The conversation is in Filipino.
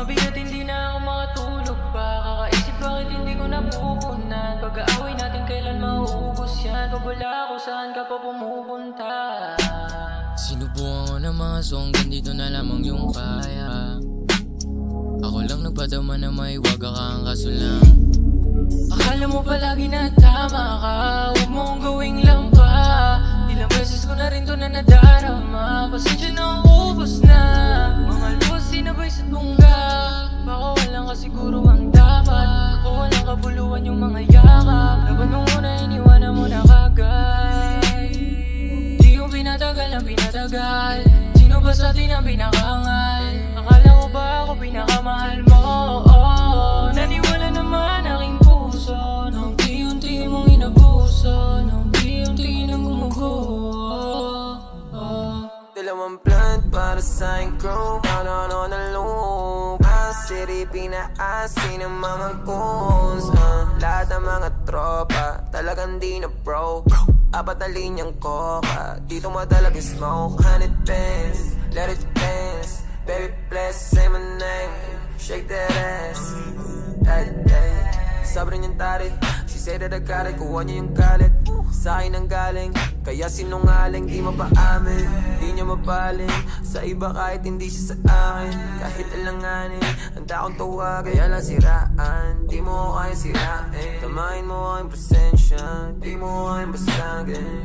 Mabigat hindi na ako makatulog pa. Kakaisip bakit hindi ko napupunan. Pag-aaway natin kailan mauubos yan. Pag wala ako saan ka pa pumupunta. Sinubukan ko na maso hanggang dito na lamang yung kaya. Ako lang nagpadama na may wag kang kaso lang. Akala mo palagi na tama ka, huwag mo kong gawing lampa. Ilang beses ko na rin to na nadarama. Pasensya na ubos na. Mga luwas sinabay sa tungga. Baka walang ka siguro ang dapat. O walang kabuluhan yung mga yakap. Laban nung una iniwanan mo na kagad. Di yung pinatagal na pinatagal. Sino ba sa atin ang pinakangal? Akala ko ba ako pinakamahal mo? Naniwala naman aking puso. Nung unti-unti mong inabuso. Nung unti-unti nang gumugo. Dalawang plant para sa aking crew. Ano na loop. City pinaasin ng mga goons. Lahat ng mga tropa talagang di na bro. Apat na linyang coca. Dito madalag yung smoke. 100 pence, let it dance. Baby bless, say my name. Shake that ass. Sabi niyang tarik. She said that I got it. Kuha niya yung galit. Sa akin ang galing. Kaya sinungaling, di mapaamin. Di niya mapaling. Sa iba kahit hindi siya sa akin. Kahit alanganin, handa akong tawag. Kaya lang siraan. Di mo ko kaya sirain. Tamahin mo aking presensya. Di mo ko kaya basagin.